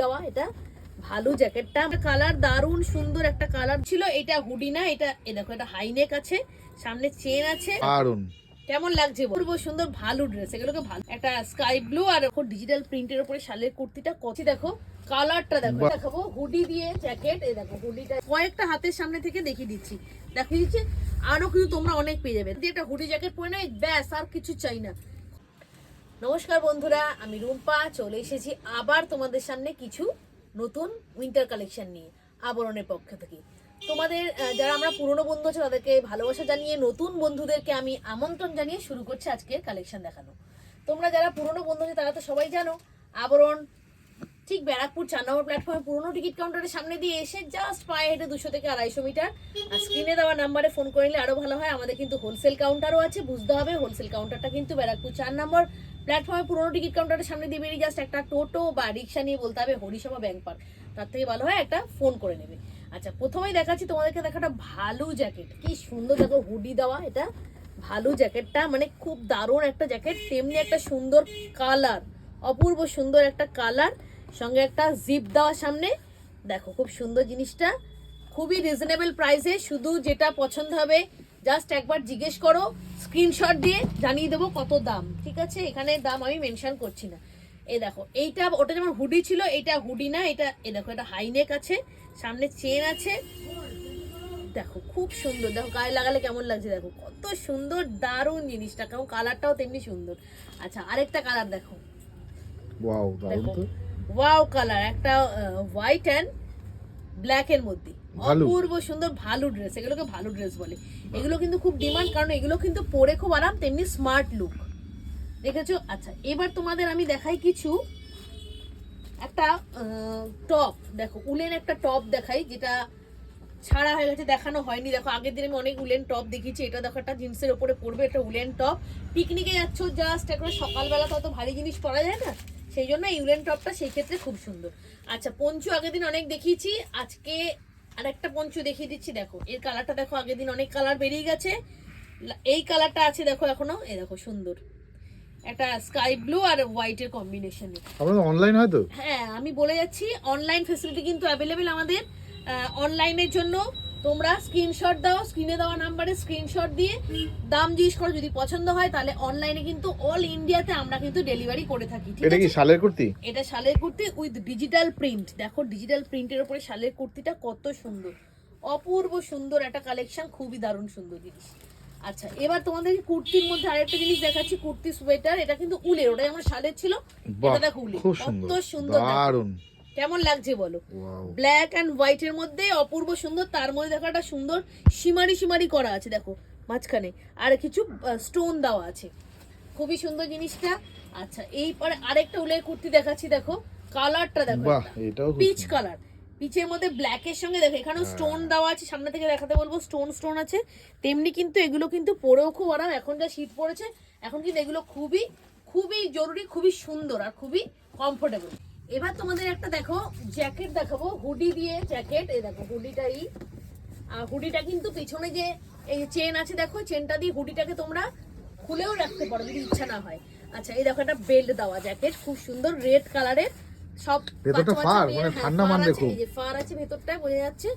দেওয়া এটা ভালো জ্যাকেটটা কালার দারুণ সুন্দর একটা কালার ছিল। এটা হুডি না, এটা দেখো এটা হাইনেক আছে, সামনে চেন আছে, দারুণ কেমন লাগছে বলবো, সুন্দর ভালো ড্রেস। এগুলোকে ভালো একটা স্কাই ব্লু আর এখন ডিজিটাল প্রিন্টের উপরে শালের কুর্তিটা কত দেখো, কালারটা দেখো। দেখাবো হুডি দিয়ে জ্যাকেট, এই দেখো হুডিটা কয়েকটা হাতের সামনে থেকে দেখিয়ে দিচ্ছি, দেখিয়ে দিচ্ছি আরো কিন্তু তোমরা অনেক পেয়ে যাবে। একটা হুডি জ্যাকেট পরে নেই ব্যাস, আর কিছু চাই না। নমস্কার বন্ধুরা, আমি রুম্পা চলে এসেছি আবার তোমাদের সামনে কিছু নতুন উইন্টার কালেকশন নিয়ে আবরণের পক্ষ থেকে। তোমাদের যারা আমরা পুরনো বন্ধু আছে তাদেরকে ভালোবাসা জানিয়ে নতুন বন্ধুদেরকে আমি আমন্ত্রণ জানিয়ে শুরু করছি আজকের কালেকশন দেখানো। তোমরা যারা পুরনো বন্ধু আছে তারা তো সবাই জানো, আবরণ ঠিক ব্যারাকপুর 4 নম্বর প্ল্যাটফর্মে পুরনো টিকিট কাউন্টারের সামনে দিয়ে এসে জাস্ট পায়ে হেঁটে 200 থেকে 250 মিটার। আর স্ক্রিনে দেওয়া নাম্বারে ফোন করে নিলে আরো ভালো হয়। আমাদের কিন্তু হোলসেল কাউন্টারও আছে, বুঝতে হবে হোলসেল কাউন্টারটা কিন্তু ব্যারাকপুর 4 নম্বর প্ল্যাটফর্মে পুরনো টিকিট কাউন্টারের সামনে দিয়ে বেরিয়ে জাস্ট একটা টোটো বা রিক্সা নিয়ে বলতে হবে হরিসভা ব্যাংক পার্ক, তার থেকে ভালো হয় একটা ফোন করে নেবে। আচ্ছা, প্রথমেই দেখাচ্ছি তোমাদেরকে দেখাটা ভালো জ্যাকেট, কি সুন্দর দেখো হুডি দেওয়া, এটা ভালো জ্যাকেটটা মানে খুব দারুণ একটা জ্যাকেট, তেমনি একটা সুন্দর কালার, অপূর্ব সুন্দর একটা কালার, সঙ্গে একটা জিপ দেওয়া সামনে। দেখো খুব সুন্দর জিনিসটা, খুবই রিজনেবল প্রাইসে। শুধু যেটা পছন্দ হবে জাস্ট একবার জিজ্ঞেস করো, স্ক্রিনশট দিয়ে জানিয়ে দেবো কত দাম, ঠিক আছে? এখানে দাম আমি মেনশন করছি না। এই দেখো এইটা, ওটা যেমন হুডি ছিল, এটা হুডি না, এটা দেখো এটা হাইনেক আছে, সামনে চেন আছে, দেখো খুব সুন্দর, দেখো গায়ে লাগালে কেমন লাগছে, দেখো কত সুন্দর দারুণ জিনিসটা, কেমন কালারটাও তেমনি সুন্দর। আচ্ছা আরেকটা কালার দেখো, ওয়াও দারুণ তো, ওয়াও কালার, একটা হোয়াইট অ্যান্ড ব্ল্যাক এর মধ্যে অপূর্ব সুন্দর ভালো ড্রেস। এগুলোকে ভালো ড্রেস বলে, এগুলো কিন্তু খুব ডিমান্ড, কারণ এগুলো কিন্তু পরে খুব আরাম, তেমনি স্মার্ট লুক, দেখেছো? আচ্ছা এবার তোমাদের আমি দেখাই কিছু একটা টপ, দেখো উলেন একটা টপ দেখাই, যেটা ছাড়া হয়ে গেছে, দেখানো হয়নি। দেখো আগের দিন আমি অনেক উলেন টপ দেখিয়েছি, এটা দেখো একটা জিন্সের উপরে পরবে, একটা উলেন টপ। পিকনিকে যাচ্ছ জাস্ট একবার সকালবেলা তো অত ভারী জিনিস পরা যায় না, সেই জন্য এই উলেন টপটা সেই ক্ষেত্রে খুব সুন্দর। আচ্ছা পঞ্চু আগের দিন অনেক দেখিয়েছি, আজকে আরেকটা পঞ্চু দেখিয়ে দিচ্ছি। দেখো এর কালারটা দেখো, আগের দিন অনেক কালার বেরিয়ে গেছে, এই কালারটা আছে দেখো এখনো, এই দেখো সুন্দর একটা স্কাই ব্লু আর হোয়াইটের কম্বিনেশনে। আপনাদের অনলাইন হয় তো? হ্যাঁ আমি বলে যাচ্ছি, অনলাইন ফেসিলিটি কিন্তু অ্যাভেলেবেল আমাদের। অনলাইনের জন্য তোমরা স্ক্রিনশট দাও, স্ক্রিনে দেওয়া নাম্বারে স্ক্রিনশট দিয়ে দাম জিজ্ঞেস করো, যদি পছন্দ হয় তাহলে অনলাইনে কিন্তু অল ইন্ডিয়াতে আমরা কিন্তু ডেলিভারি করে থাকি। এটা কি শালের কুর্তি? এটা শালের কুর্তি উইথ ডিজিটাল প্রিন্ট, দেখো ডিজিটাল প্রিন্টের উপরে শালের কুর্তিটা কত সুন্দর, অপূর্ব সুন্দর একটা কালেকশন, খুবই দারুণ সুন্দর জিনিস। আচ্ছা এবার তোমাদের কুর্তির মধ্যে আরেকটা জিনিস দেখাচ্ছি, কুর্তি সোয়েটার, এটা কিন্তু উলের, ওটা যেমন শালের ছিল, এটা দেখো উলের, কত সুন্দর দারুণ, কেমন লাগছে বলো? ব্ল্যাক এন্ড হোয়াইট এর মধ্যে অপূর্ব সুন্দর, তার মধ্যে দেখো একটা সুন্দর সীমারি সীমারি করা আছে, দেখো মাঝখানে আর কিছু স্টোন দেওয়া আছে, খুবই সুন্দর জিনিসটা। আচ্ছা এইপরে আরেকটা উলের কুর্তি দেখাচ্ছি, দেখো কালারটা দেখো, পিচ কালার, পিচের মধ্যে ব্ল্যাক এর সঙ্গে দেখো এখানেও স্টোন দেওয়া আছে, সামনে থেকে দেখাতে বলবো, স্টোন স্টোন আছে, তেমনি কিন্তু এগুলো কিন্তু পরেও খুব আরাম। এখন যা শীত পড়েছে, এখন কিন্তু এগুলো খুবই খুবই জরুরি, খুবই সুন্দর আর খুবই কমফোর্টেবল। এবার তোমাদের একটা দেখো জ্যাকেট দেখাবো, হুডি দিয়ে জ্যাকেট, এই দেখো হুডিটাই, হুডিটা কিন্তু পিছনে যে এই চেন আছে, দেখো চেনটা দিয়ে হুডিটাকে তোমরা খুলেও রাখতে পারো যদি ইচ্ছা না হয়। আচ্ছা এই দেখো একটা বেল্ট দেওয়া জ্যাকেট, খুব সুন্দর রেড কালারের, সব ভেতরটা ফার, মানে ঠান্ডা মানবে খুব, এই যে ফার আছে ভেতরটা, বোঝা যাচ্ছে।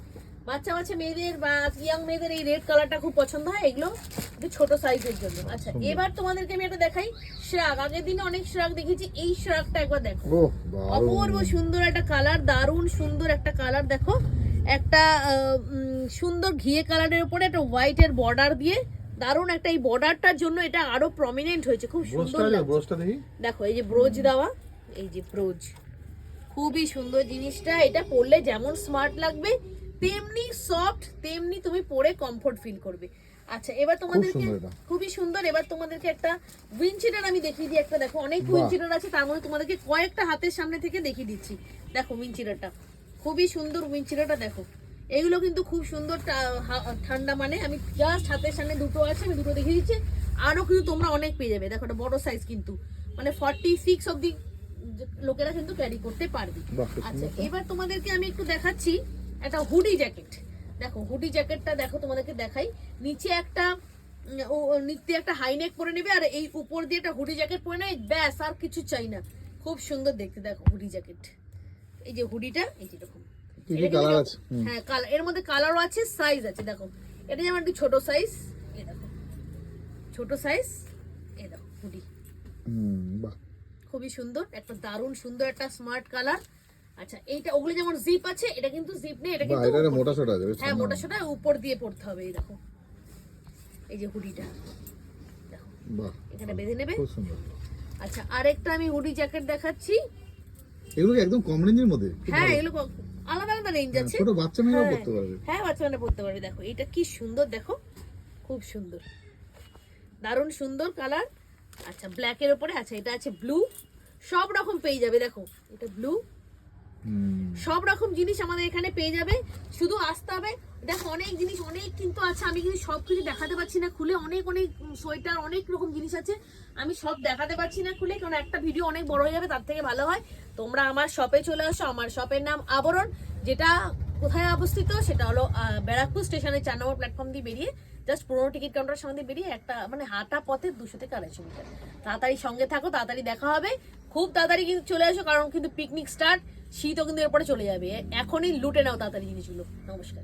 বাচ্চা বাচ্চা মেয়েদের বা ইয়াং মেয়েদের এই রেড কালারটা খুব পছন্দ হয়, এগুলো একটু ছোট সাইজের জন্য। আচ্ছা এবার তোমাদেরকে আমি একটা দেখাই শ্রাগ, আগের দিনে অনেক শ্রাগ দেখেছি, এই শ্রাগটা একবার দেখো, অপূর্ব সুন্দর একটা কালার, দারুণ সুন্দর একটা কালার, দেখো একটা সুন্দর ঘিয়ে কালারের উপরে একটা হোয়াইটের বর্ডার দিয়ে, দারুণ একটা, এই বর্ডারটার জন্য এটা আরো প্রমিনেন্ট হয়েছে, খুব সুন্দর লাগছে। দেখো এই যে ব্রোজ দেওয়া, এই যে ব্রোজ, খুবই সুন্দর জিনিসটা, এটা পরলে যেমন স্মার্ট লাগবে তেমনি সফট, তেমনি তুমি পরে কমফোর্ট ফিল করবে। আচ্ছা এবার তোমাদেরকে খুবই সুন্দর, এবার তোমাদেরকে একটা উইন্ডচিটার আমি দেখিয়ে দিই একটা, দেখো অনেক উইন্ডচিটার আছে, তার মধ্যে তোমাদেরকে কয়েকটা হাতের সামনে থেকে দেখিয়ে দিচ্ছি। দেখো উইন্ডচিটারটা খুবই সুন্দর, উইন্ডচিটারটা দেখো, এগুলো কিন্তু খুব সুন্দর ঠান্ডা, মানে আমি জাস্ট হাতের সামনে দুটো আছে, আমি দুটো দেখিয়ে দিচ্ছি, আরো কিন্তু তোমরা অনেক পেয়ে যাবে। দেখো এটা বড় সাইজ কিন্তু, মানে 46 অবধি লোকেরা কিন্তু ক্যারি করতে পারবে। আচ্ছা এবার তোমাদেরকে আমি একটু দেখাচ্ছি একটা হুডি জ্যাকেট, দেখো হুডি জ্যাকেটটা দেখো, তোমাদেরকে দেখাই, নিচে একটা নিচে একটা হাইনেক পরে নেবে, আর এই উপর দিয়ে একটা হুডি জ্যাকেট পরে নেবে ব্যাস, আর কিছু চাই না, খুব সুন্দর দেখতে। দেখো হুডি জ্যাকেট এই যে হুডিটা এই যে এরকম কি কি কালার আছে? হ্যাঁ কালার, এর মধ্যে কালারও আছে, সাইজ আছে। দেখো এটা যেমন একটু ছোট সাইজ, এই দেখো ছোট সাইজ, এই দেখো হুডি বাহ, খুবই সুন্দর, একটা দারুণ সুন্দর একটা স্মার্ট কালার। আচ্ছা এইটা ওগুলো যেমন জিপ আছে, এটা কিন্তু জিপ নেই, এটা বাহ, কিন্তু এটা মোটা সোটা আছে, বেশ হ্যাঁ ঠান্ডা। মোটা সোটা উপর দিয়ে পড়তে হবে। এই দেখো এই যে হুডিটা দেখো বাহ, এখানে বেঁধে নেবে। খুব সুন্দর। আচ্ছা আরেকটা আমি হুডি জ্যাকেট দেখাচ্ছি। এগুলো কি একদম কম রেঞ্জের মধ্যে? খুব হ্যাঁ ভালো। এগুলো আলাদা আলাদা রেঞ্জ হ্যাঁ, আছে। ছোট বাচ্চা মেয়েরাও হ্যাঁ, পড়তে পারবে। হ্যাঁ বাচ্চা মানে পড়তে পারবে। দেখো এটা কি সুন্দর, দেখো খুব সুন্দর, দারুণ সুন্দর কালার। আচ্ছা ব্ল্যাকের উপরে, আচ্ছা এটা আছে ব্লু, সব রকম পেয়ে যাবে। দেখো এটা ব্লু, সব রকম জিনিস আমাদের এখানে পেয়ে যাবে, শুধু আসতে হবে। দেখো অনেক জিনিস অনেক কিন্তু আছে, আমি কিন্তু সব কিছু দেখাতে পারছি না খুলে, অনেক অনেক সোয়েটার অনেক রকম জিনিস আছে, আমি সব দেখাতে পারছি না খুলে, কারণ একটা ভিডিও অনেক বড় হয়ে যাবে। তার থেকে ভালো হয় তোমরা আমার শপে চলে আসো। আমার শপের নাম আবরণ, যেটা কোথায় অবস্থিত সেটা হলো ব্যারাকপুর স্টেশনের 4 নম্বর প্ল্যাটফর্ম দিয়ে বেরিয়ে জাস্ট পুরোনো টিকিট কাউন্টারের সামনে দিয়ে বেরিয়ে একটা মানে হাঁটা পথে 200 থেকে 250 মিটার। তাড়াতাড়ি সঙ্গে থাকো, তাড়াতাড়ি দেখা হবে, খুব তাড়াতাড়ি কিন্তু চলে আসো, কারণ কিন্তু পিকনিক স্টার্ট, শীতও কিন্তু এরপরে চলে যাবে। এখনই লুটে নাও তাড়াতাড়ি জিনিসগুলো। নমস্কার।